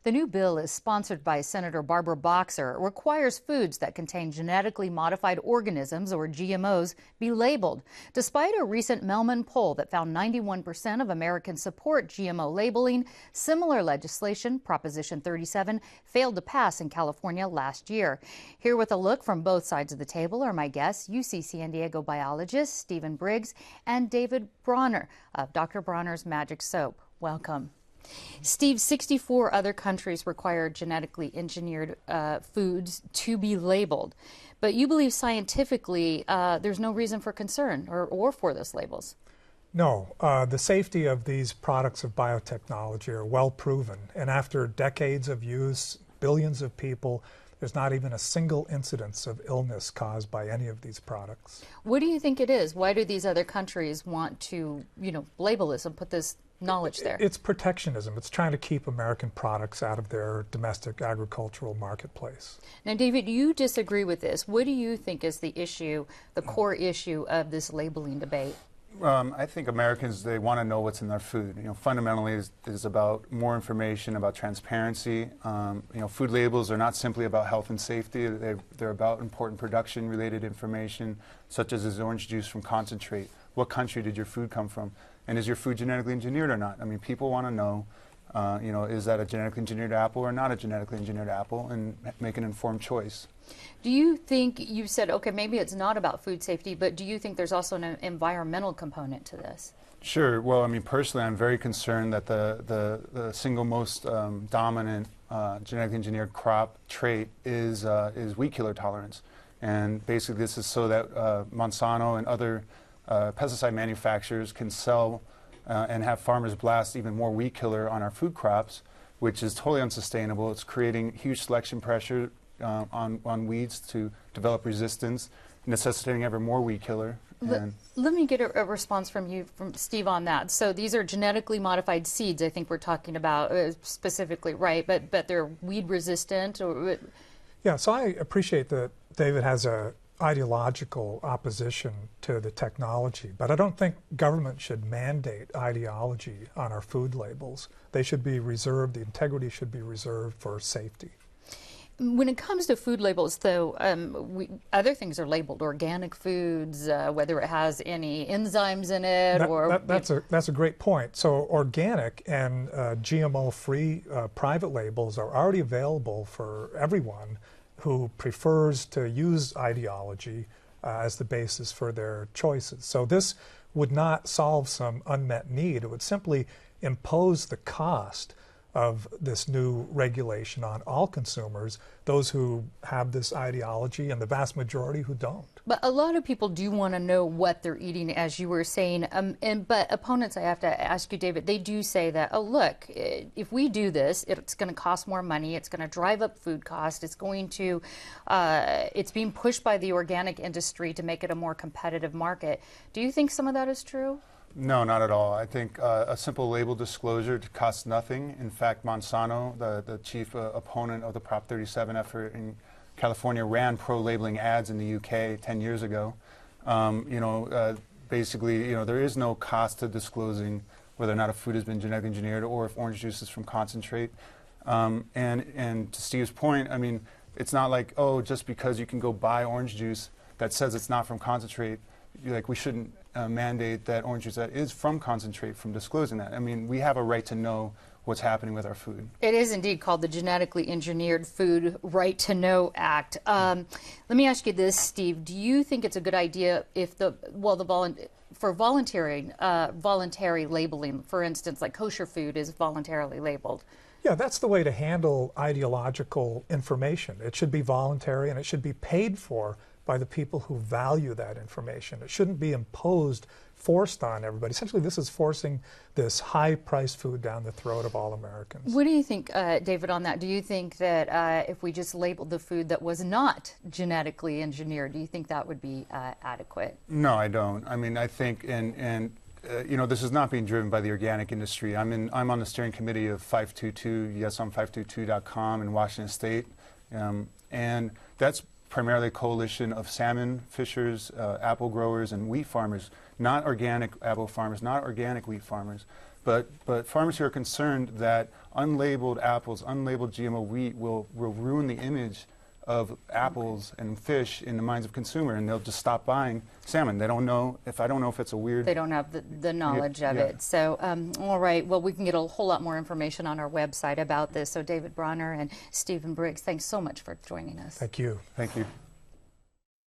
The new bill is sponsored by Senator Barbara Boxer. It requires foods that contain genetically modified organisms, or GMOs, be labeled. Despite a recent Mellman poll that found 91% of Americans support GMO labeling, similar legislation, Proposition 37, failed to pass in California last year. Here with a look from both sides of the table are my guests, UC San Diego biologist Stephen Briggs and David Bronner of Dr. Bronner's Magic Soap. Welcome. Steve, 64 other countries require genetically engineered foods to be labeled, but you believe scientifically there's no reason for concern or for those labels. No, the safety of these products of biotechnology are well proven, and after decades of use, billions of people, there's not even a single incidence of illness caused by any of these products. What do you think it is? Why do these other countries want to, label this and put this knowledge there? It's protectionism. It's trying to keep American products out of their domestic agricultural marketplace. Now, David, you disagree with this. What do you think is the issue, the core issue of this labeling debate? I think Americans, they want to know what's in their food. Fundamentally is about more information, about transparency. Food labels are not simply about health and safety. They're about important production-related information, such as is orange juice from concentrate. What country did your food come from? And is your food genetically engineered or not? I mean, people want to know, is that a genetically engineered apple or not a genetically engineered apple, and make an informed choice. Do you think, you said, okay, maybe it's not about food safety, but do you think there's also an environmental component to this? Sure. Well, I mean, personally, I'm very concerned that the single most dominant genetically engineered crop trait is weed killer tolerance. And basically, this is so that Monsanto and other pesticide manufacturers can sell and have farmers blast even more weed killer on our food crops, which is totally unsustainable. It's creating huge selection pressure on weeds to develop resistance, necessitating ever more weed killer. Let me get a response from you, from Steve, on that. So these are genetically modified seeds, I think we're talking about specifically, right? But they're weed resistant? Yeah, so I appreciate that David has a ideological opposition to the technology, but I don't think government should mandate ideology on our food labels. They should be reserved, the integrity should be reserved for safety. When it comes to food labels, though, other things are labeled, organic foods, whether it has any enzymes in it. That's a great point. So organic and GMO-free private labels are already available for everyone who prefers to use ideology as the basis for their choices. So this would not solve some unmet need. It would simply impose the cost of this new regulation on all consumers, those who have this ideology and the vast majority who don't. But a lot of people do want to know what they're eating, as you were saying. But opponents, I have to ask you, David, they do say that, oh, look, if we do this, it's going to cost more money. It's going to drive up food costs. It's going to, it's being pushed by the organic industry to make it a more competitive market. Do you think some of that is true? No, not at all. I think a simple label disclosure costs nothing. In fact, Monsanto, the chief opponent of the Prop 37 effort in California, ran pro-labeling ads in the UK 10 years ago. Basically, there is no cost to disclosing whether or not a food has been genetically engineered or if orange juice is from concentrate. And to Steve's point, I mean, it's not like, oh, just because you can go buy orange juice that says it's not from concentrate, we shouldn't mandate that orange juice that is from concentrate from disclosing that. I mean, we have a right to know what's happening with our food. It is indeed called the Genetically Engineered Food Right to Know Act. Let me ask you this, Steve. Do you think it's a good idea if for voluntary labeling, for instance, like kosher food is voluntarily labeled? Yeah, that's the way to handle ideological information. It should be voluntary and it should be paid for by the people who value that information. It shouldn't be imposed, forced on everybody. Essentially, this is forcing this high-priced food down the throat of all Americans. What do you think, David, on that? Do you think that if we just labeled the food that was not genetically engineered, do you think that would be adequate? No, I don't. I mean, I think, this is not being driven by the organic industry. I'm on the steering committee of 522, yesam522.com in Washington State, and that's primarily a coalition of salmon fishers, apple growers, and wheat farmers, not organic apple farmers, not organic wheat farmers. But farmers here are concerned that unlabeled apples, unlabeled GMO wheat will ruin the image of apples and fish in the minds of consumer, and they'll just stop buying salmon. They don't know if it's a weird. They don't have the knowledge of it. So, all right. Well, we can get a whole lot more information on our website about this. So, David Bronner and Stephen Briggs, thanks so much for joining us. Thank you. Thank you.